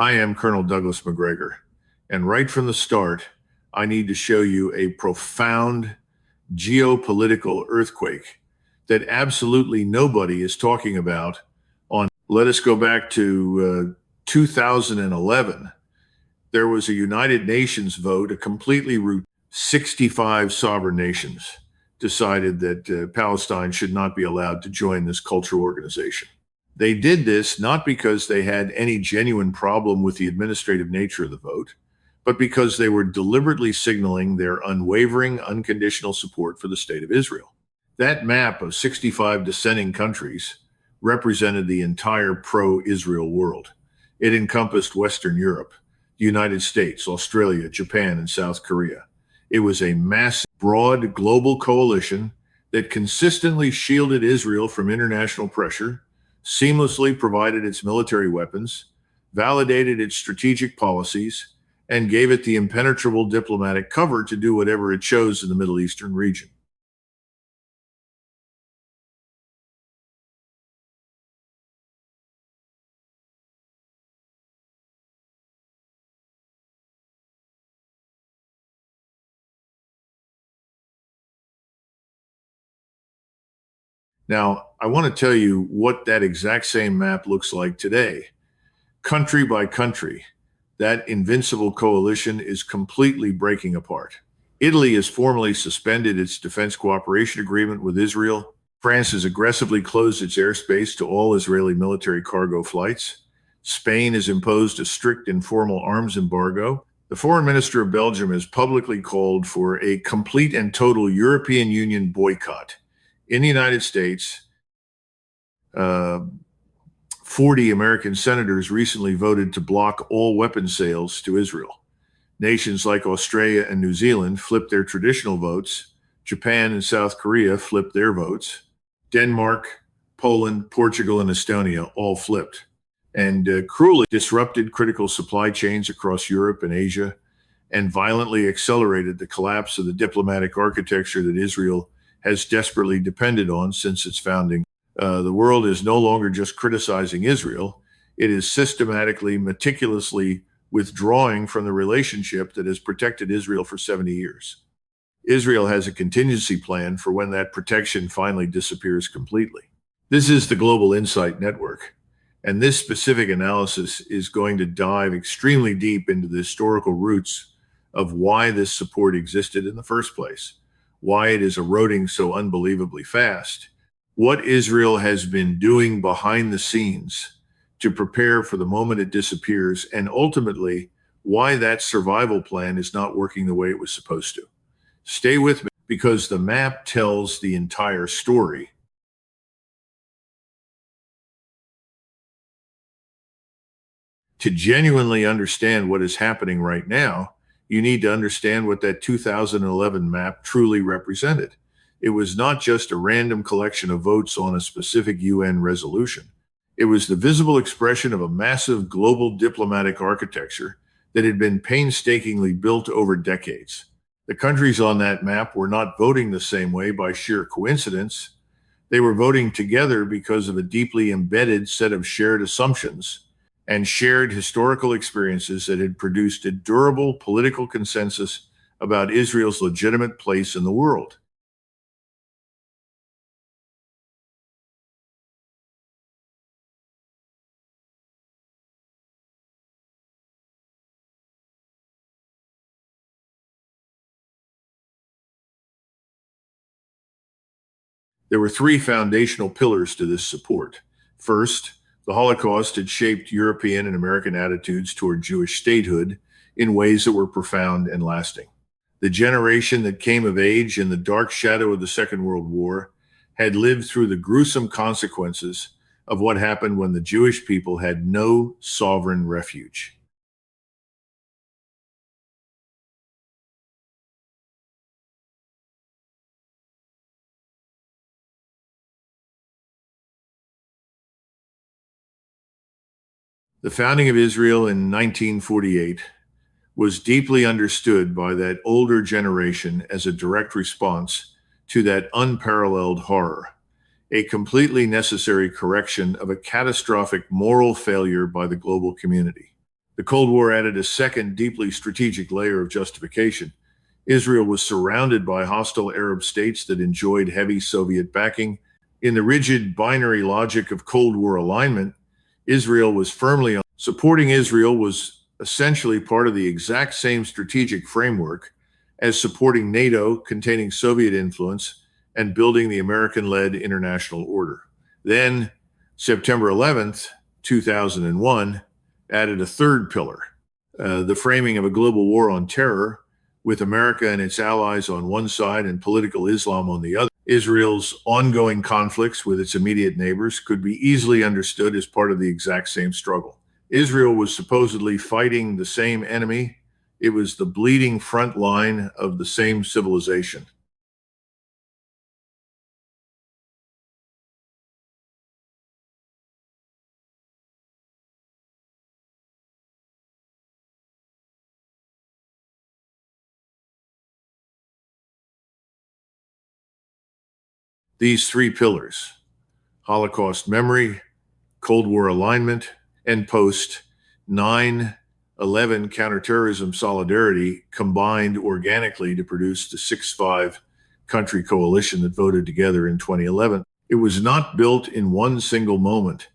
I am Colonel Douglas Macgregor, and right from the start, I need to show you a profound geopolitical earthquake that absolutely nobody is talking about. Let us go back to 2011. There was a United Nations vote, a completely routine. 65 sovereign nations decided that Palestine should not be allowed to join this cultural organization. They did this not because they had any genuine problem with the administrative nature of the vote, but because they were deliberately signaling their unwavering, unconditional support for the state of Israel. That map of 65 dissenting countries represented the entire pro-Israel world. It encompassed Western Europe, the United States, Australia, Japan, and South Korea. It was a massive, broad global coalition that consistently shielded Israel from international pressure, seamlessly provided its military weapons, validated its strategic policies, and gave it the impenetrable diplomatic cover to do whatever it chose in the Middle Eastern region. Now, I want to tell you what that exact same map looks like today. Country by country, that invincible coalition is completely breaking apart. Italy has formally suspended its defense cooperation agreement with Israel. France has aggressively closed its airspace to all Israeli military cargo flights. Spain has imposed a strict informal arms embargo. The foreign minister of Belgium has publicly called for a complete and total European Union boycott. In the United States, 40 American senators recently voted to block all weapons sales to Israel. Nations like Australia and New Zealand flipped their traditional votes. Japan and South Korea flipped their votes. Denmark, Poland, Portugal, and Estonia all flipped and cruelly disrupted critical supply chains across Europe and Asia and violently accelerated the collapse of the diplomatic architecture that Israel has desperately depended on since its founding. The world is no longer just criticizing Israel. It is systematically, meticulously withdrawing from the relationship that has protected Israel for 70 years. Israel has a contingency plan for when that protection finally disappears completely. This is the Global Insight Network, and this specific analysis is going to dive extremely deep into the historical roots of why this support existed in the first place, why it is eroding so unbelievably fast, what Israel has been doing behind the scenes to prepare for the moment it disappears, and ultimately why that survival plan is not working the way it was supposed to. Stay with me because the map tells the entire story. To genuinely understand what is happening right now, you need to understand what that 2011 map truly represented. It was not just a random collection of votes on a specific UN resolution. It was the visible expression of a massive global diplomatic architecture that had been painstakingly built over decades. The countries on that map were not voting the same way by sheer coincidence. They were voting together because of a deeply embedded set of shared assumptions and shared historical experiences that had produced a durable political consensus about Israel's legitimate place in the world. There were three foundational pillars to this support. First, the Holocaust had shaped European and American attitudes toward Jewish statehood in ways that were profound and lasting. The generation that came of age in the dark shadow of the Second World War had lived through the gruesome consequences of what happened when the Jewish people had no sovereign refuge. The founding of Israel in 1948 was deeply understood by that older generation as a direct response to that unparalleled horror, a completely necessary correction of a catastrophic moral failure by the global community. The Cold War added a second, deeply strategic layer of justification. Israel was surrounded by hostile Arab states that enjoyed heavy Soviet backing. In the rigid binary logic of Cold War alignment, Israel was firmly on. Supporting Israel was essentially part of the exact same strategic framework as supporting NATO, containing Soviet influence, and building the American led international order. Then, September 11th, 2001, added a third pillar, the framing of a global war on terror, with America and its allies on one side and political Islam on the other. Israel's ongoing conflicts with its immediate neighbors could be easily understood as part of the exact same struggle. Israel was supposedly fighting the same enemy. It was the bleeding front line of the same civilization. These three pillars, Holocaust memory, Cold War alignment, and post 9/11 counterterrorism solidarity, combined organically to produce the 6-5 country coalition that voted together in 2011. It was not built in one single moment.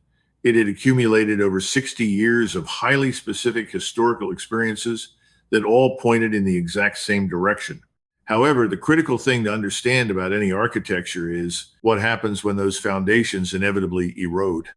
It had accumulated over 60 years of highly specific historical experiences that all pointed in the exact same direction. However, the critical thing to understand about any architecture is what happens when those foundations inevitably erode.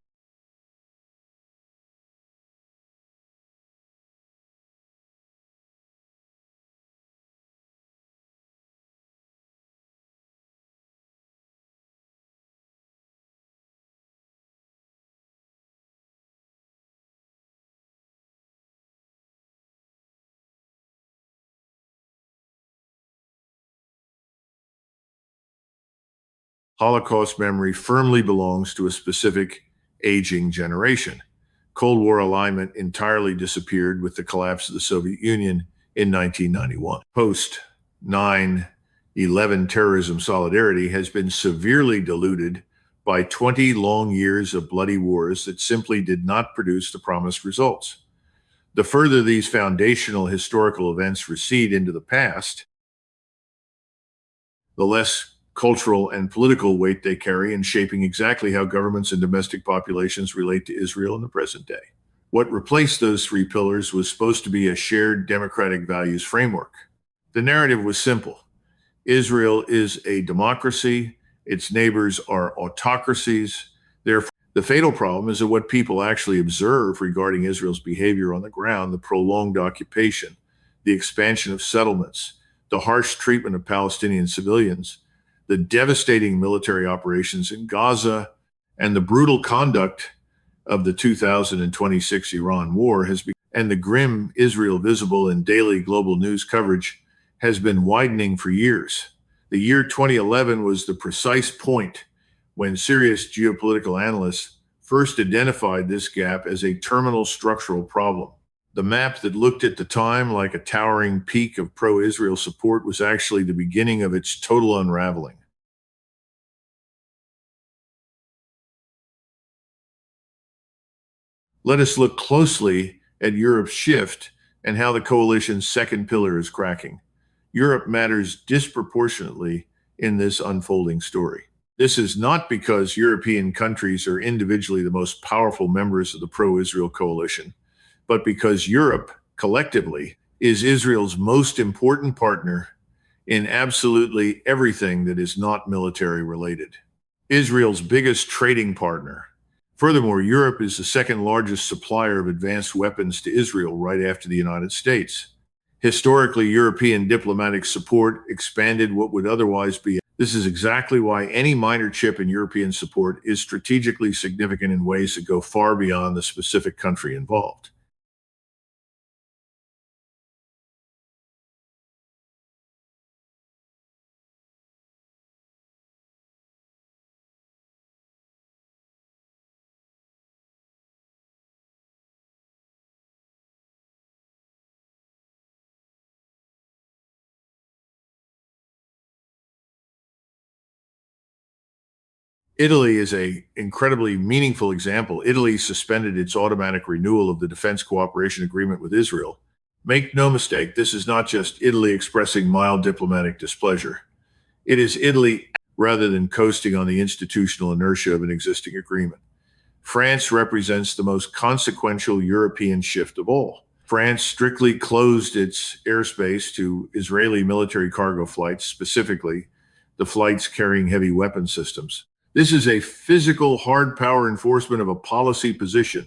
Holocaust memory firmly belongs to a specific aging generation. Cold War alignment entirely disappeared with the collapse of the Soviet Union in 1991. Post 9/11 terrorism solidarity has been severely diluted by 20 long years of bloody wars that simply did not produce the promised results. The further these foundational historical events recede into the past, the less cultural and political weight they carry in shaping exactly how governments and domestic populations relate to Israel in the present day. What replaced those three pillars was supposed to be a shared democratic values framework. The narrative was simple: Israel is a democracy, its neighbors are autocracies. Therefore, the fatal problem is that what people actually observe regarding Israel's behavior on the ground, the prolonged occupation, the expansion of settlements, the harsh treatment of Palestinian civilians, the devastating military operations in Gaza, and the brutal conduct of the 2026 Iran war and the grim Israel visible in daily global news coverage has been widening for years. The year 2011 was the precise point when serious geopolitical analysts first identified this gap as a terminal structural problem. The map that looked at the time like a towering peak of pro Israel support was actually the beginning of its total unraveling. Let us look closely at Europe's shift and how the coalition's second pillar is cracking. Europe matters disproportionately in this unfolding story. This is not because European countries are individually the most powerful members of the pro Israel coalition, but because Europe, collectively, is Israel's most important partner in absolutely everything that is not military related. Israel's biggest trading partner. Furthermore, Europe is the second largest supplier of advanced weapons to Israel right after the United States. Historically, European diplomatic support expanded what would otherwise be. This is exactly why any minor chip in European support is strategically significant in ways that go far beyond the specific country involved. Italy is an incredibly meaningful example. Italy suspended its automatic renewal of the defense cooperation agreement with Israel. Make no mistake, this is not just Italy expressing mild diplomatic displeasure. It is Italy rather than coasting on the institutional inertia of an existing agreement. France represents the most consequential European shift of all. France strictly closed its airspace to Israeli military cargo flights, specifically the flights carrying heavy weapon systems. This is a physical hard power enforcement of a policy position,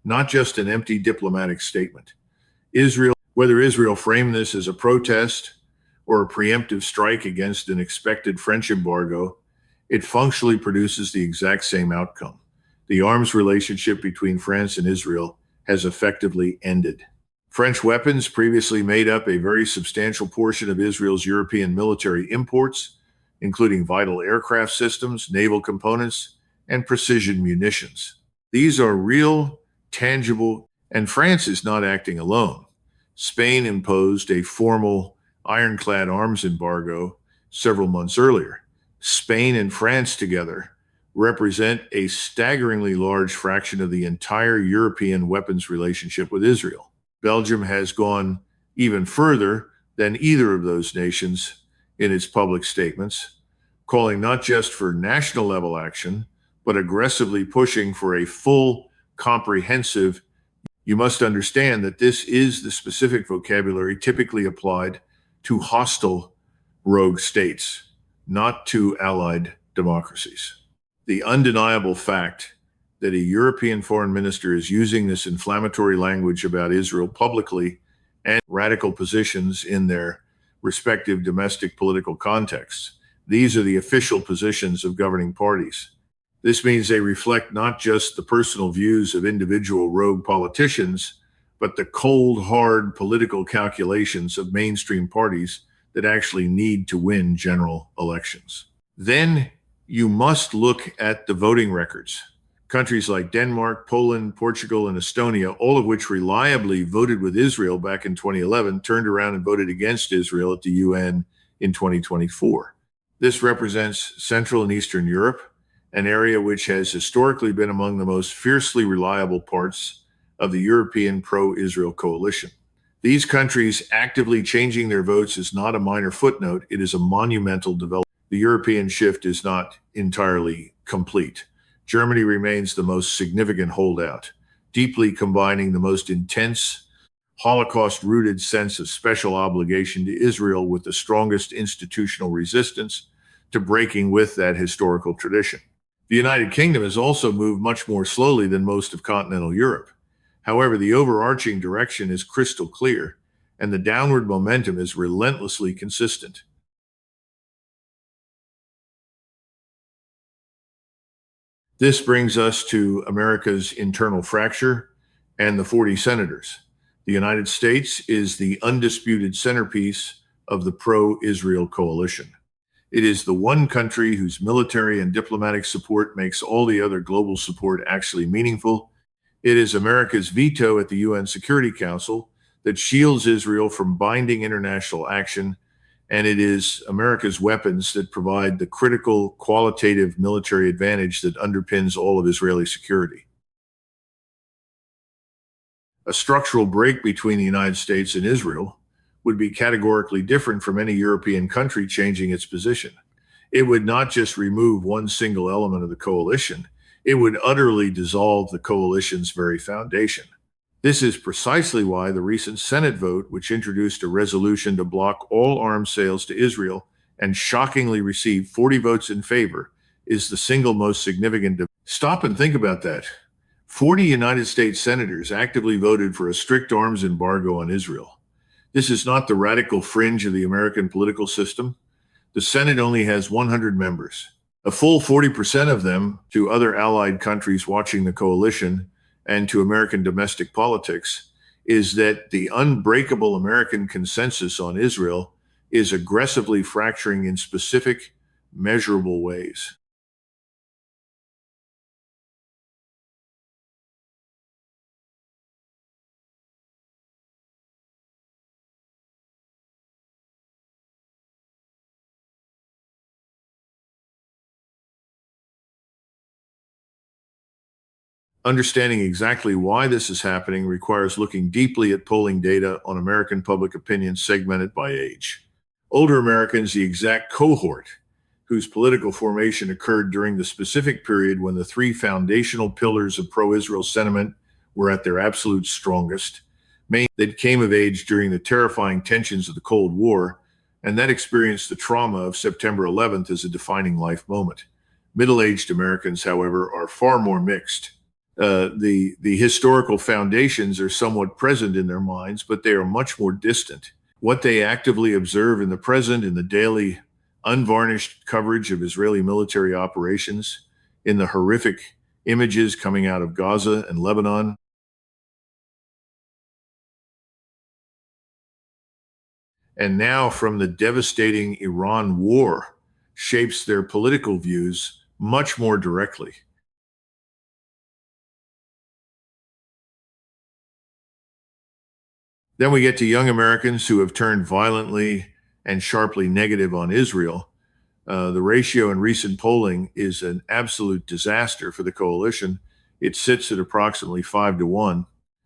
not just an empty diplomatic statement. Whether Israel framed this as a protest or a preemptive strike against an expected French embargo, it functionally produces the exact same outcome. The arms relationship between France and Israel has effectively ended. French weapons previously made up a very substantial portion of Israel's European military imports, including vital aircraft systems, naval components, and precision munitions. These are real, tangible, and France is not acting alone. Spain imposed a formal ironclad arms embargo several months earlier. Spain and France together represent a staggeringly large fraction of the entire European weapons relationship with Israel. Belgium has gone even further than either of those nations in its public statements, calling not just for national level action, but aggressively pushing for a full, comprehensive. You must understand that this is the specific vocabulary typically applied to hostile rogue states, not to allied democracies. The undeniable fact that a European foreign minister is using this inflammatory language about Israel publicly and radical positions in their respective domestic political contexts. These are the official positions of governing parties. This means they reflect not just the personal views of individual rogue politicians, but the cold, hard political calculations of mainstream parties that actually need to win general elections. Then you must look at the voting records. Countries like Denmark, Poland, Portugal, and Estonia, all of which reliably voted with Israel back in 2011, turned around and voted against Israel at the UN in 2024. This represents Central and Eastern Europe, an area which has historically been among the most fiercely reliable parts of the European pro-Israel coalition. These countries actively changing their votes is not a minor footnote, it is a monumental development. The European shift is not entirely complete. Germany remains the most significant holdout, deeply combining the most intense, Holocaust-rooted sense of special obligation to Israel with the strongest institutional resistance to breaking with that historical tradition. The United Kingdom has also moved much more slowly than most of continental Europe. However, the overarching direction is crystal clear, and the downward momentum is relentlessly consistent. This brings us to America's internal fracture and the 40 senators. The United States is the undisputed centerpiece of the pro-Israel coalition. It is the one country whose military and diplomatic support makes all the other global support actually meaningful. It is America's veto at the UN Security Council that shields Israel from binding international action, and it is America's weapons that provide the critical qualitative military advantage that underpins all of Israeli security. A structural break between the United States and Israel would be categorically different from any European country changing its position. It would not just remove one single element of the coalition, it would utterly dissolve the coalition's very foundation. This is precisely why the recent Senate vote, which introduced a resolution to block all arms sales to Israel and shockingly received 40 votes in favor, is the single most significant. Stop and think about that. 40 United States senators actively voted for a strict arms embargo on Israel. This is not the radical fringe of the American political system. The Senate only has 100 members. A full 40% of them to other allied countries watching the coalition and to American domestic politics is that the unbreakable American consensus on Israel is aggressively fracturing in specific, measurable ways. Understanding exactly why this is happening requires looking deeply at polling data on American public opinion segmented by age. Older Americans, the exact cohort whose political formation occurred during the specific period when the three foundational pillars of pro-Israel sentiment were at their absolute strongest, that came of age during the terrifying tensions of the Cold War, and that experienced the trauma of September 11th as a defining life moment. Middle-aged Americans, however, are far more mixed. The historical foundations are somewhat present in their minds, but they are much more distant. What they actively observe in the present, in the daily, unvarnished coverage of Israeli military operations, in the horrific images coming out of Gaza and Lebanon, and now from the devastating Iran war, shapes their political views much more directly. Then we get to young Americans who have turned violently and sharply negative on Israel. The ratio in recent polling is an absolute disaster for the coalition. It sits at approximately 5-1.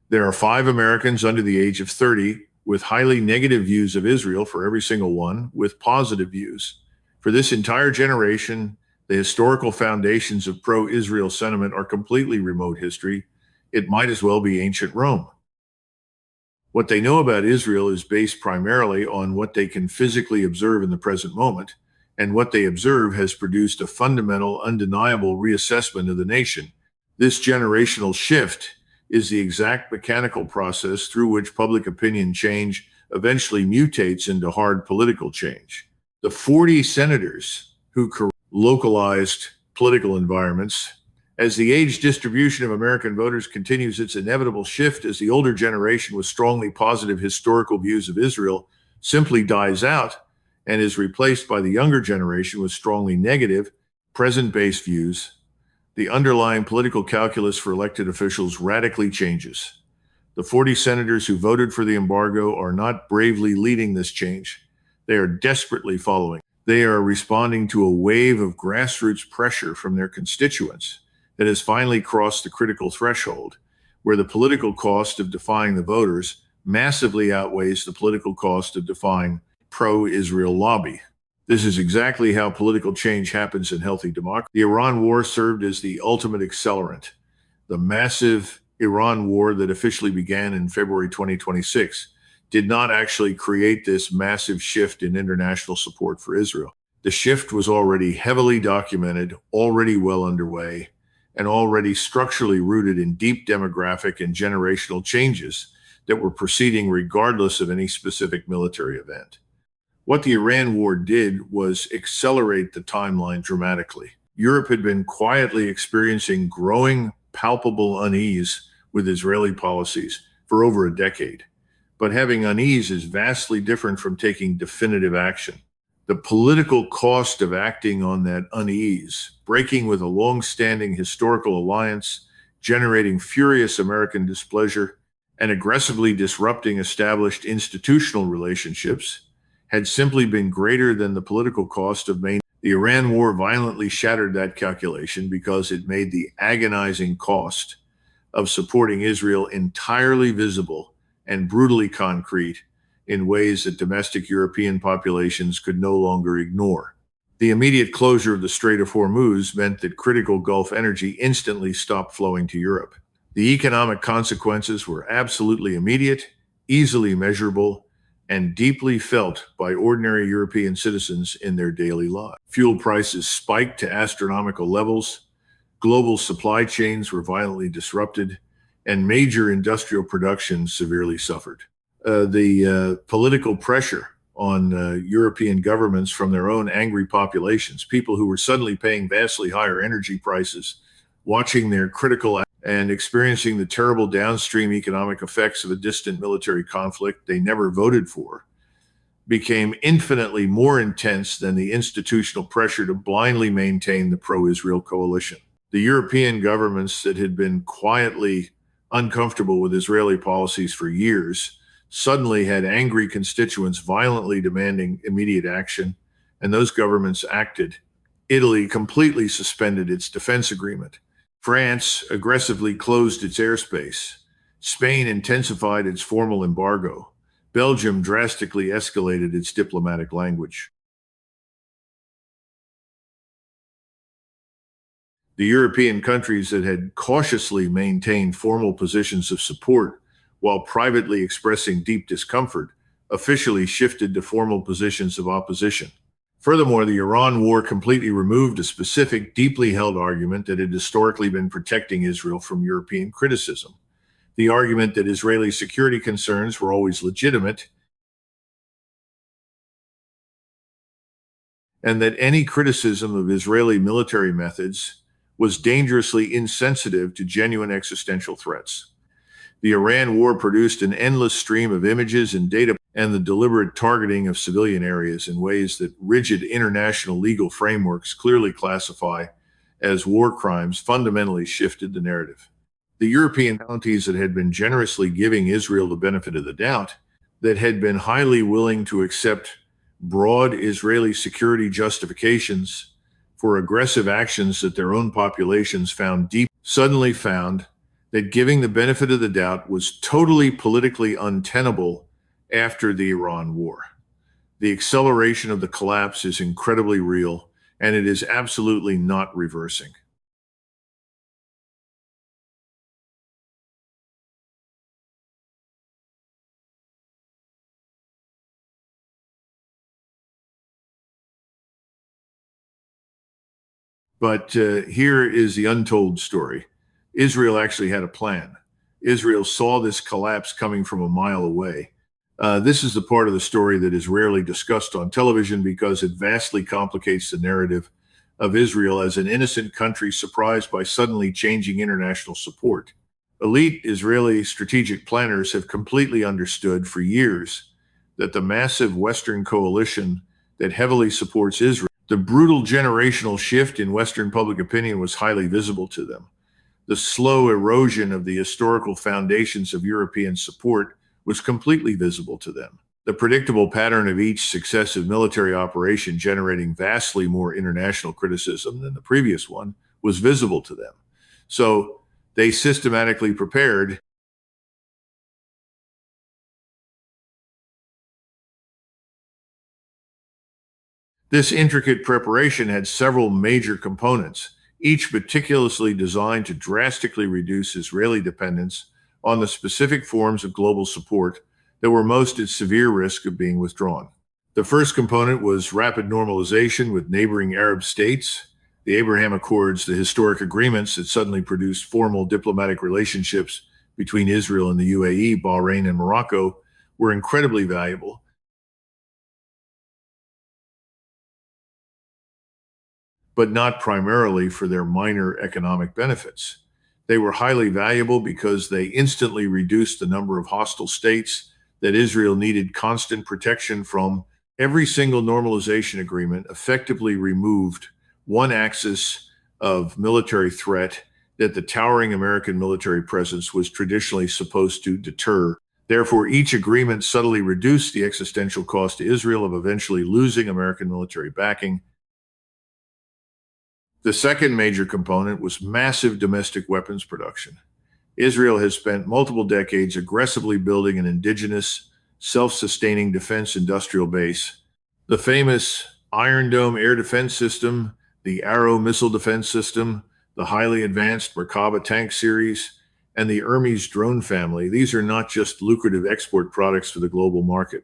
There are 5 Americans under the age of 30 with highly negative views of Israel for every single one with positive views. For this entire generation, the historical foundations of pro-Israel sentiment are completely remote history. It might as well be ancient Rome. What they know about Israel is based primarily on what they can physically observe in the present moment, and what they observe has produced a fundamental, undeniable reassessment of the nation. This generational shift is the exact mechanical process through which public opinion change eventually mutates into hard political change. The 40 senators who localized political environments, as the age distribution of American voters continues its inevitable shift, as the older generation with strongly positive historical views of Israel simply dies out and is replaced by the younger generation with strongly negative, present-based views, the underlying political calculus for elected officials radically changes. The 40 senators who voted for the embargo are not bravely leading this change. They are desperately following. They are responding to a wave of grassroots pressure from their constituents that has finally crossed the critical threshold, where the political cost of defying the voters massively outweighs the political cost of defying pro-Israel lobby. This is exactly how political change happens in healthy democracy. The Iran war served as the ultimate accelerant. The massive Iran war that officially began in February 2026 did not actually create this massive shift in international support for Israel. The shift was already heavily documented, already well underway, and already structurally rooted in deep demographic and generational changes that were proceeding regardless of any specific military event. What the Iran war did was accelerate the timeline dramatically. Europe had been quietly experiencing growing, palpable unease with Israeli policies for over a decade. But having unease is vastly different from taking definitive action. The political cost of acting on that unease, breaking with a long-standing historical alliance, generating furious American displeasure, and aggressively disrupting established institutional relationships, had simply been greater than the political cost of maintaining. The Iran war violently shattered that calculation because it made the agonizing cost of supporting Israel entirely visible and brutally concrete in ways that domestic European populations could no longer ignore. The immediate closure of the Strait of Hormuz meant that critical Gulf energy instantly stopped flowing to Europe. The economic consequences were absolutely immediate, easily measurable, and deeply felt by ordinary European citizens in their daily lives. Fuel prices spiked to astronomical levels, global supply chains were violently disrupted, and major industrial production severely suffered. The political pressure on European governments from their own angry populations, people who were suddenly paying vastly higher energy prices, watching their critical and experiencing the terrible downstream economic effects of a distant military conflict they never voted for, became infinitely more intense than the institutional pressure to blindly maintain the pro-Israel coalition. The European governments that had been quietly uncomfortable with Israeli policies for years suddenly had angry constituents violently demanding immediate action, and those governments acted. Italy completely suspended its defense agreement. France aggressively closed its airspace. Spain intensified its formal embargo. Belgium drastically escalated its diplomatic language. The European countries that had cautiously maintained formal positions of support while privately expressing deep discomfort officially shifted to formal positions of opposition. Furthermore, the Iran war completely removed a specific, deeply held argument that had historically been protecting Israel from European criticism. The argument that Israeli security concerns were always legitimate and that any criticism of Israeli military methods was dangerously insensitive to genuine existential threats. The Iran war produced an endless stream of images and data and the deliberate targeting of civilian areas in ways that rigid international legal frameworks clearly classify as war crimes fundamentally shifted the narrative. The European counties that had been generously giving Israel the benefit of the doubt, that had been highly willing to accept broad Israeli security justifications for aggressive actions that their own populations found deep, suddenly found that giving the benefit of the doubt was totally politically untenable after the Iran war. The acceleration of the collapse is incredibly real, and it is absolutely not reversing. But here is the untold story. Israel actually had a plan. Israel saw this collapse coming from a mile away. This is the part of the story that is rarely discussed on television because it vastly complicates the narrative of Israel as an innocent country surprised by suddenly changing international support. Elite Israeli strategic planners have completely understood for years that the massive Western coalition that heavily supports Israel, the brutal generational shift in Western public opinion was highly visible to them. The slow erosion of the historical foundations of European support was completely visible to them. The predictable pattern of each successive military operation generating vastly more international criticism than the previous one was visible to them. So they systematically prepared. This intricate preparation had several major components, each meticulously designed to drastically reduce Israeli dependence on the specific forms of global support that were most at severe risk of being withdrawn. The first component was rapid normalization with neighboring Arab states. The Abraham Accords, the historic agreements that suddenly produced formal diplomatic relationships between Israel and the UAE, Bahrain, and Morocco, were incredibly valuable, but not primarily for their minor economic benefits. They were highly valuable because they instantly reduced the number of hostile states that Israel needed constant protection from. Every single normalization agreement effectively removed one axis of military threat that the towering American military presence was traditionally supposed to deter. Therefore, each agreement subtly reduced the existential cost to Israel of eventually losing American military backing. The second major component was massive domestic weapons production. Israel has spent multiple decades aggressively building an indigenous, self-sustaining defense industrial base. The famous Iron Dome air defense system, the Arrow missile defense system, the highly advanced Merkava tank series, and the Hermes drone family, these are not just lucrative export products for the global market.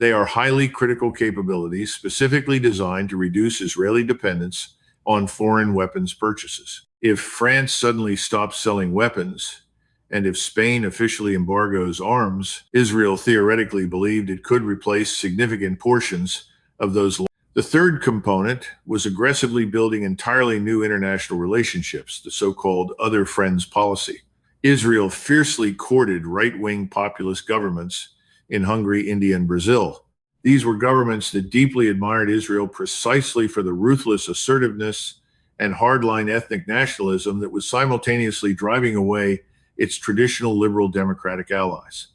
They are highly critical capabilities specifically designed to reduce Israeli dependence on foreign weapons purchases. If France suddenly stops selling weapons, and if Spain officially embargoes arms, Israel theoretically believed it could replace significant portions of those. The third component was aggressively building entirely new international relationships, the so-called other friends policy. Israel fiercely courted right-wing populist governments in Hungary, India, and Brazil. These were governments that deeply admired Israel precisely for the ruthless assertiveness and hardline ethnic nationalism that was simultaneously driving away its traditional liberal democratic allies.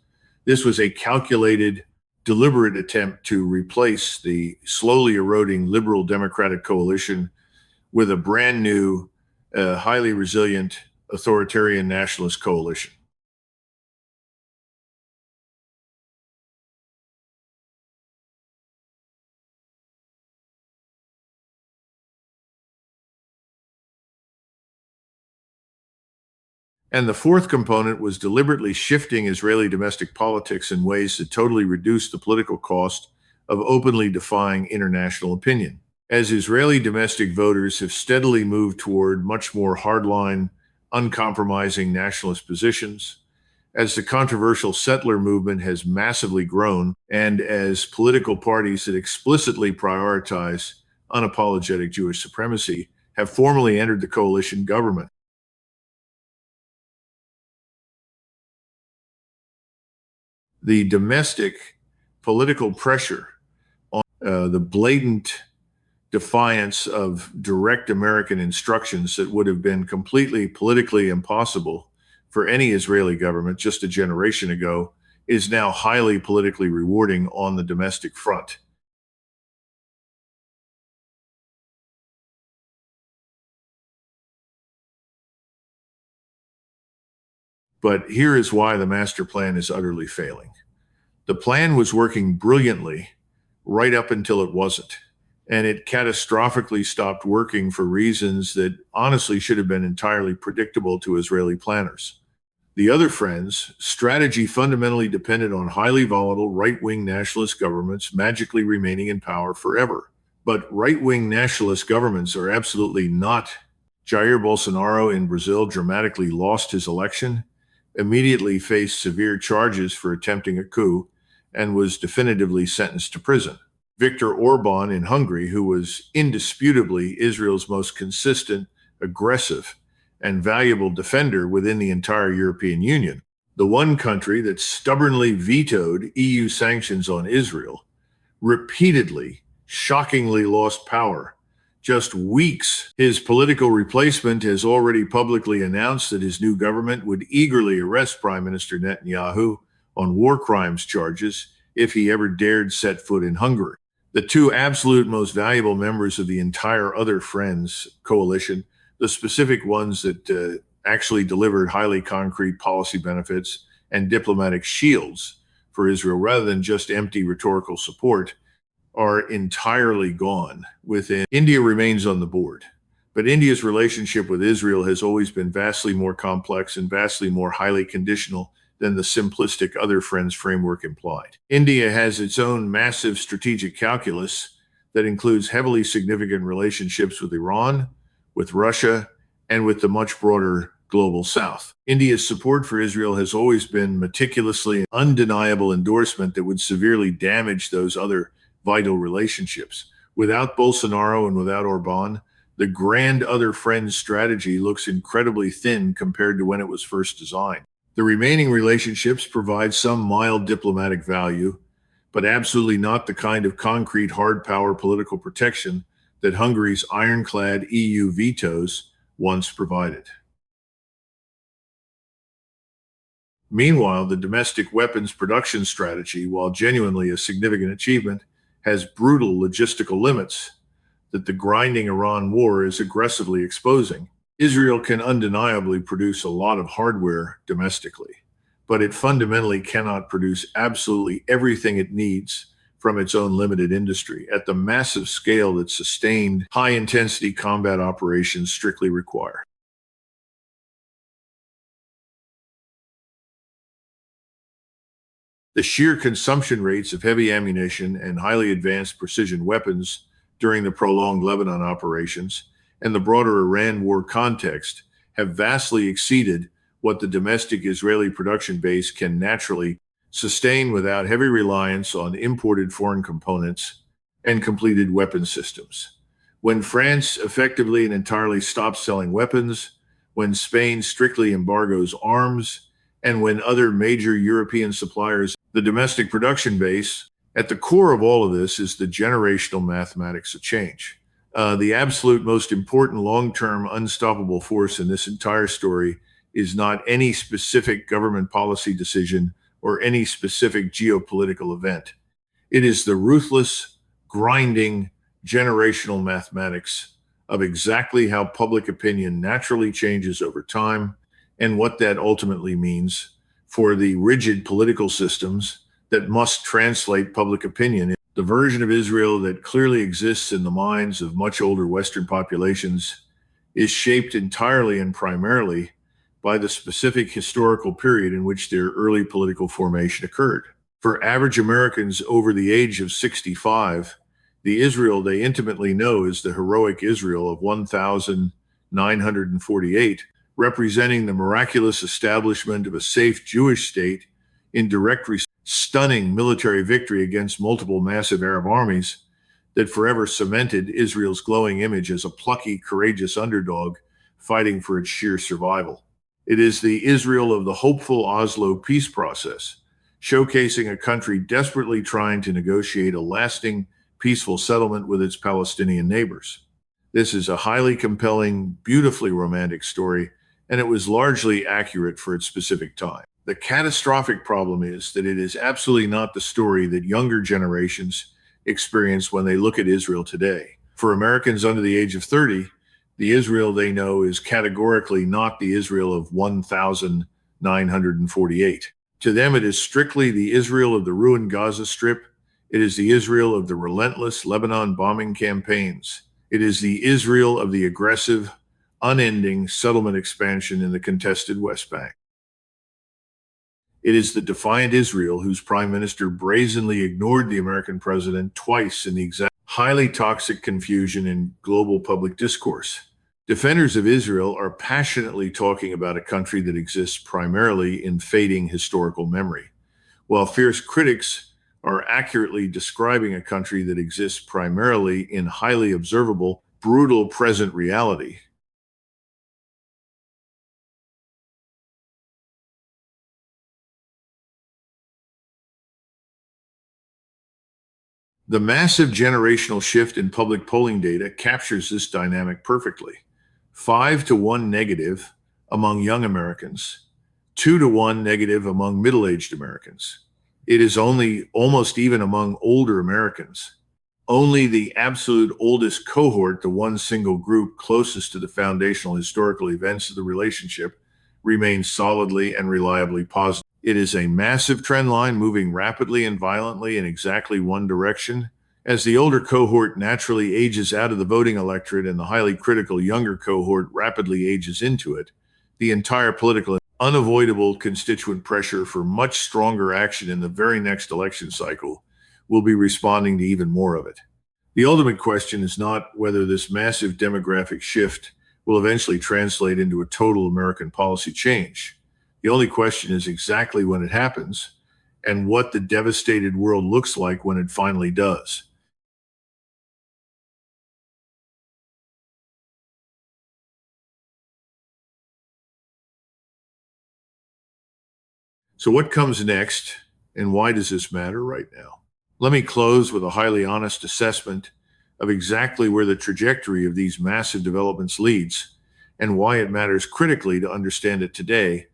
This was a calculated deliberate attempt to replace the slowly eroding liberal democratic coalition with a brand new, highly resilient authoritarian nationalist coalition. And the fourth component was deliberately shifting Israeli domestic politics in ways that totally reduced the political cost of openly defying international opinion. As Israeli domestic voters have steadily moved toward much more hardline, uncompromising nationalist positions, as the controversial settler movement has massively grown, and as political parties that explicitly prioritize unapologetic Jewish supremacy have formally entered the coalition government. The domestic political pressure on the blatant defiance of direct American instructions that would have been completely politically impossible for any Israeli government just a generation ago is now highly politically rewarding on the domestic front. But here is why the master plan is utterly failing. The plan was working brilliantly right up until it wasn't. And it catastrophically stopped working for reasons that honestly should have been entirely predictable to Israeli planners. The other friends' strategy fundamentally depended on highly volatile right-wing nationalist governments magically remaining in power forever. But right-wing nationalist governments are absolutely not. Jair Bolsonaro in Brazil dramatically lost his election, immediately faced severe charges for attempting a coup, and was definitively sentenced to prison. Viktor Orban in Hungary, who was indisputably Israel's most consistent, aggressive, and valuable defender within the entire European Union, the one country that stubbornly vetoed EU sanctions on Israel, repeatedly, shockingly lost power. Just weeks, his political replacement has already publicly announced that his new government would eagerly arrest Prime Minister Netanyahu on war crimes charges if he ever dared set foot in Hungary. The two absolute most valuable members of the entire Other Friends coalition, the specific ones that actually delivered highly concrete policy benefits and diplomatic shields for Israel rather than just empty rhetorical support, are entirely gone within. India remains on the board, but India's relationship with Israel has always been vastly more complex and vastly more highly conditional than the simplistic Other Friends framework implied. India has its own massive strategic calculus that includes heavily significant relationships with Iran, with Russia, and with the much broader global South. India's support for Israel has always been meticulously undeniable endorsement that would severely damage those other vital relationships. Without Bolsonaro and without Orban, the grand Other Friends strategy looks incredibly thin compared to when it was first designed. The remaining relationships provide some mild diplomatic value, but absolutely not the kind of concrete hard power political protection that Hungary's ironclad EU vetoes once provided. Meanwhile, the domestic weapons production strategy, while genuinely a significant achievement, has brutal logistical limits that the grinding Iran war is aggressively exposing. Israel can undeniably produce a lot of hardware domestically, but it fundamentally cannot produce absolutely everything it needs from its own limited industry at the massive scale that sustained high-intensity combat operations strictly require. The sheer consumption rates of heavy ammunition and highly advanced precision weapons during the prolonged Lebanon operations and the broader Iran war context have vastly exceeded what the domestic Israeli production base can naturally sustain without heavy reliance on imported foreign components and completed weapon systems. When France effectively and entirely stops selling weapons, when Spain strictly embargoes arms, and when other major European suppliers, the domestic production base, at the core of all of this is the generational mathematics of change. The absolute most important long-term unstoppable force in this entire story is not any specific government policy decision or any specific geopolitical event. It is the ruthless, grinding, generational mathematics of exactly how public opinion naturally changes over time and what that ultimately means for the rigid political systems that must translate public opinion. The version of Israel that clearly exists in the minds of much older Western populations is shaped entirely and primarily by the specific historical period in which their early political formation occurred. For average Americans over the age of 65, the Israel they intimately know is the heroic Israel of 1948, representing the miraculous establishment of a safe Jewish state in direct stunning military victory against multiple massive Arab armies that forever cemented Israel's glowing image as a plucky, courageous underdog fighting for its sheer survival. It is the Israel of the hopeful Oslo peace process, showcasing a country desperately trying to negotiate a lasting, peaceful settlement with its Palestinian neighbors. This is a highly compelling, beautifully romantic story, and it was largely accurate for its specific time. The catastrophic problem is that it is absolutely not the story that younger generations experience when they look at Israel today. For Americans under the age of 30, the Israel they know is categorically not the Israel of 1948. To them, it is strictly the Israel of the ruined Gaza Strip. It is the Israel of the relentless Lebanon bombing campaigns. It is the Israel of the aggressive, unending settlement expansion in the contested West Bank. It is the defiant Israel whose prime minister brazenly ignored the American president twice in the exact highly toxic confusion in global public discourse. Defenders of Israel are passionately talking about a country that exists primarily in fading historical memory, while fierce critics are accurately describing a country that exists primarily in highly observable, brutal present reality. The massive generational shift in public polling data captures this dynamic perfectly. 5-1 negative among young Americans, 2-1 negative among middle-aged Americans. It is only almost even among older Americans. Only the absolute oldest cohort, the one single group closest to the foundational historical events of the relationship, remains solidly and reliably positive. It is a massive trend line moving rapidly and violently in exactly one direction. As the older cohort naturally ages out of the voting electorate and the highly critical younger cohort rapidly ages into it, the entire political unavoidable constituent pressure for much stronger action in the very next election cycle will be responding to even more of it. The ultimate question is not whether this massive demographic shift will eventually translate into a total American policy change. The only question is exactly when it happens and what the devastated world looks like when it finally does. So, what comes next, and why does this matter right now? Let me close with a highly honest assessment of exactly where the trajectory of these massive developments leads and why it matters critically to understand it today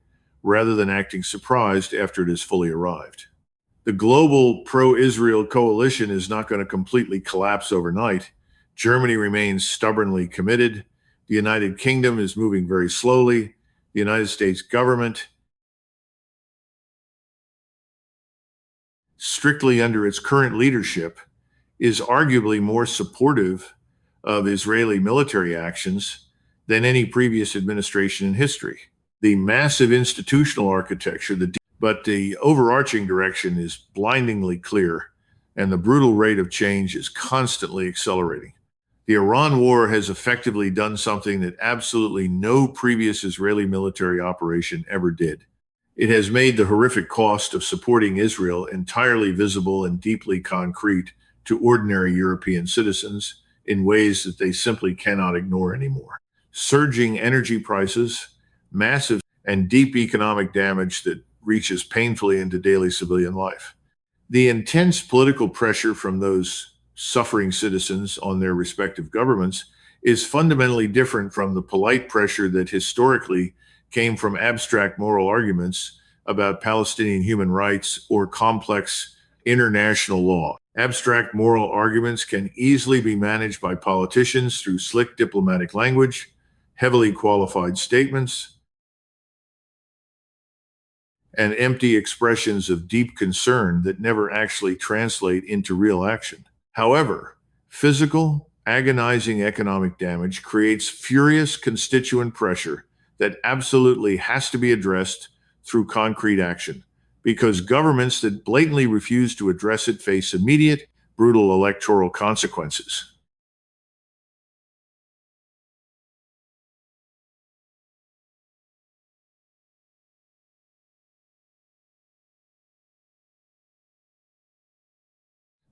rather than acting surprised after it has fully arrived. The global pro Israel coalition is not going to completely collapse overnight. Germany remains stubbornly committed. The United Kingdom is moving very slowly. The United States government, strictly under its current leadership, is arguably more supportive of Israeli military actions than any previous administration in history. The massive institutional architecture, but the overarching direction is blindingly clear, and the brutal rate of change is constantly accelerating. The Iran war has effectively done something that absolutely no previous Israeli military operation ever did. It has made the horrific cost of supporting Israel entirely visible and deeply concrete to ordinary European citizens in ways that they simply cannot ignore anymore. Surging energy prices, massive and deep economic damage that reaches painfully into daily civilian life. The intense political pressure from those suffering citizens on their respective governments is fundamentally different from the polite pressure that historically came from abstract moral arguments about Palestinian human rights or complex international law. Abstract moral arguments can easily be managed by politicians through slick diplomatic language, heavily qualified statements, and empty expressions of deep concern that never actually translate into real action. However, physical, agonizing economic damage creates furious constituent pressure that absolutely has to be addressed through concrete action, because governments that blatantly refuse to address it face immediate, brutal electoral consequences.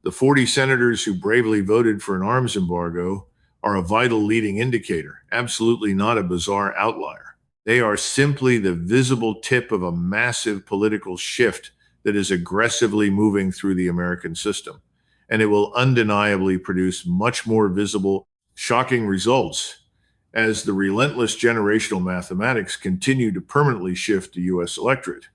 The 40 senators who bravely voted for an arms embargo are a vital leading indicator, absolutely not a bizarre outlier. They are simply the visible tip of a massive political shift that is aggressively moving through the American system. And it will undeniably produce much more visible, shocking results as the relentless generational mathematics continue to permanently shift the U.S. electorate.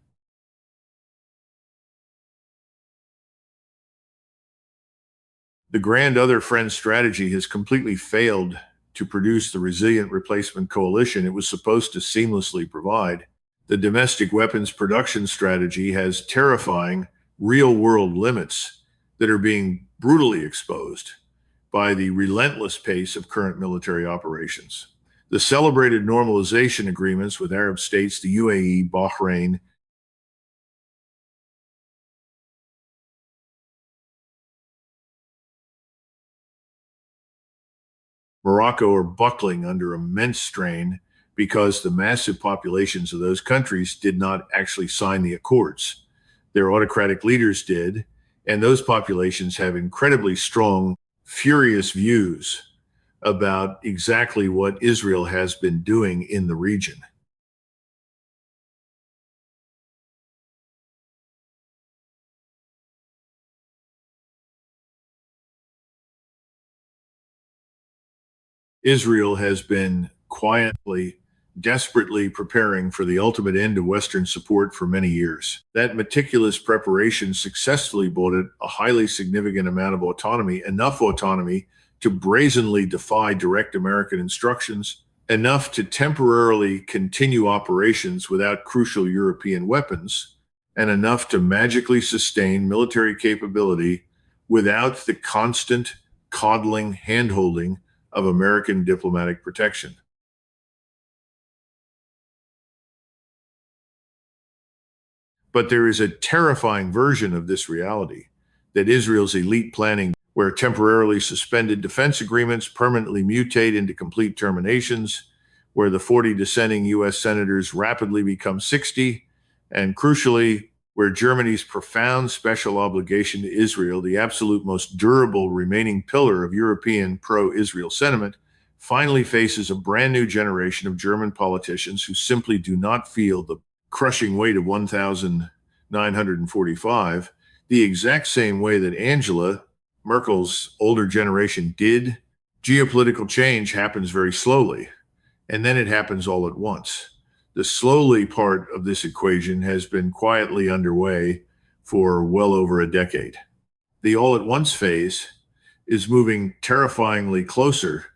The grand other friend strategy has completely failed to produce the resilient replacement coalition it was supposed to seamlessly provide. The domestic weapons production strategy has terrifying real world limits that are being brutally exposed by the relentless pace of current military operations. The celebrated normalization agreements with Arab states, the UAE, Bahrain, Morocco are buckling under immense strain because the massive populations of those countries did not actually sign the accords. Their autocratic leaders did, and those populations have incredibly strong, furious views about exactly what Israel has been doing in the region. Israel has been quietly, desperately preparing for the ultimate end of Western support for many years. That meticulous preparation successfully bought it a highly significant amount of autonomy, enough autonomy to brazenly defy direct American instructions, enough to temporarily continue operations without crucial European weapons, and enough to magically sustain military capability without the constant coddling, handholding of American diplomatic protection. But there is a terrifying version of this reality that Israel's elite planning, where temporarily suspended defense agreements permanently mutate into complete terminations, where the 40 dissenting U.S. senators rapidly become 60, and crucially, where Germany's profound special obligation to Israel, the absolute most durable remaining pillar of European pro Israel sentiment, finally faces a brand new generation of German politicians who simply do not feel the crushing weight of 1,945, the exact same way that Angela Merkel's older generation did. Geopolitical change happens very slowly, and then it happens all at once. The slowly part of this equation has been quietly underway for well over a decade. The all at once phase is moving terrifyingly closer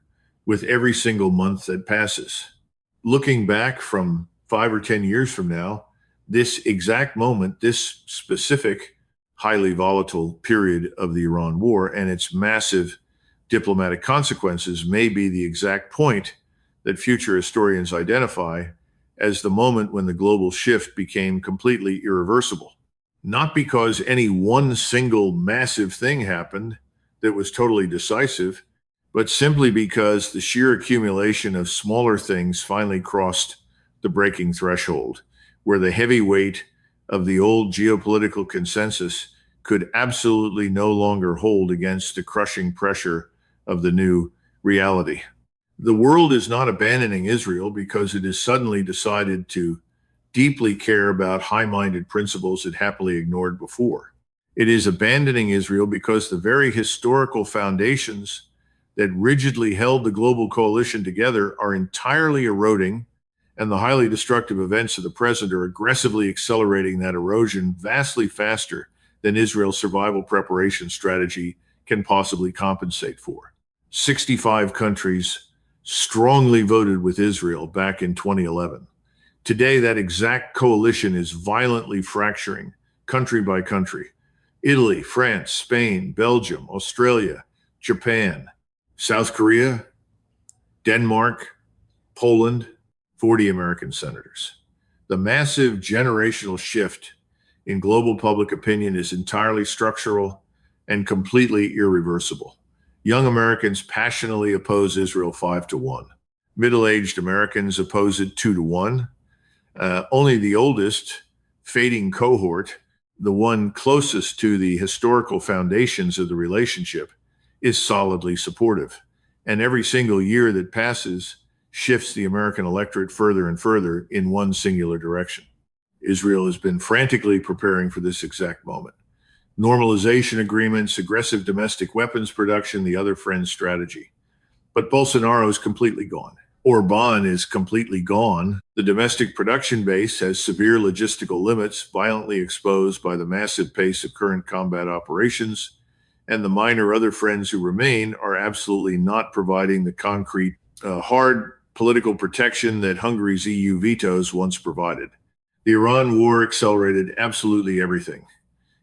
with every single month that passes. Looking back from 5 or 10 years from now, this exact moment, this specific highly volatile period of the Iran war and its massive diplomatic consequences may be the exact point that future historians identify as the moment when the global shift became completely irreversible. Not because any one single massive thing happened that was totally decisive, but simply because the sheer accumulation of smaller things finally crossed the breaking threshold, where the heavy weight of the old geopolitical consensus could absolutely no longer hold against the crushing pressure of the new reality. The world is not abandoning Israel because it has suddenly decided to deeply care about high minded principles it happily ignored before. It is abandoning Israel because the very historical foundations that rigidly held the global coalition together are entirely eroding, and the highly destructive events of the present are aggressively accelerating that erosion vastly faster than Israel's survival preparation strategy can possibly compensate for. 65 countries strongly voted with Israel back in 2011. Today, that exact coalition is violently fracturing country by country. Italy, France, Spain, Belgium, Australia, Japan, South Korea, Denmark, Poland, 40 American senators. The massive generational shift in global public opinion is entirely structural and completely irreversible. Young Americans passionately oppose Israel 5-1. Middle-aged Americans oppose it 2-1. Only the oldest, fading cohort, the one closest to the historical foundations of the relationship, is solidly supportive. And every single year that passes shifts the American electorate further and further in one singular direction. Israel has been frantically preparing for this exact moment. Normalization agreements, aggressive domestic weapons production, the other friend's strategy. But Bolsonaro is completely gone. Orban is completely gone. The domestic production base has severe logistical limits, violently exposed by the massive pace of current combat operations, and the minor other friends who remain are absolutely not providing the concrete, hard political protection that Hungary's EU vetoes once provided. The Iran war accelerated absolutely everything.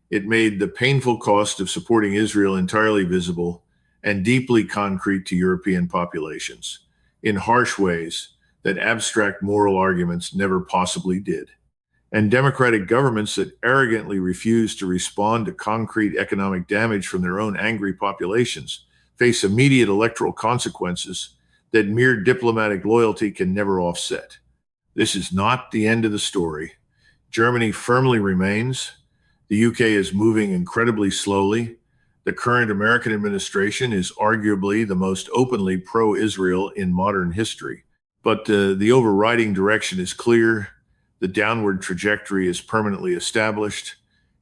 It made the painful cost of supporting Israel entirely visible and deeply concrete to European populations in harsh ways that abstract moral arguments never possibly did. And democratic governments that arrogantly refuse to respond to concrete economic damage from their own angry populations face immediate electoral consequences that mere diplomatic loyalty can never offset. This is not the end of the story. Germany firmly remains. The UK is moving incredibly slowly. The current American administration is arguably the most openly pro-Israel in modern history. But the overriding direction is clear. The downward trajectory is permanently established.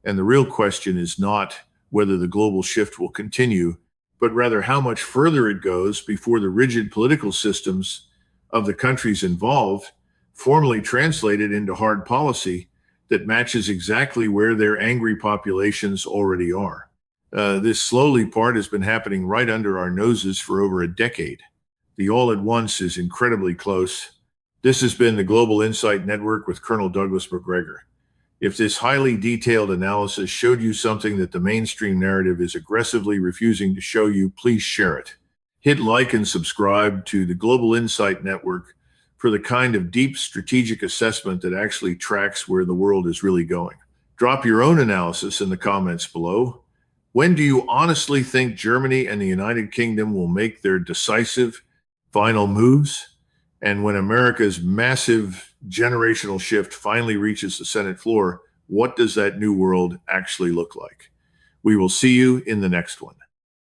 And the real question is not whether the global shift will continue, but rather how much further it goes before the rigid political systems of the countries involved formally translated into hard policy that matches exactly where their angry populations already are. This slowly part has been happening right under our noses for over a decade. The all at once is incredibly close. This has been the Global Insight Network with Colonel Douglas Macgregor. If this highly detailed analysis showed you something that the mainstream narrative is aggressively refusing to show you, please share it. Hit like and subscribe to the Global Insight Network for the kind of deep strategic assessment that actually tracks where the world is really going. Drop your own analysis in the comments below. When do you honestly think Germany and the United Kingdom will make their decisive final moves? And when America's massive generational shift finally reaches the Senate floor, what does that new world actually look like? We will see you in the next one.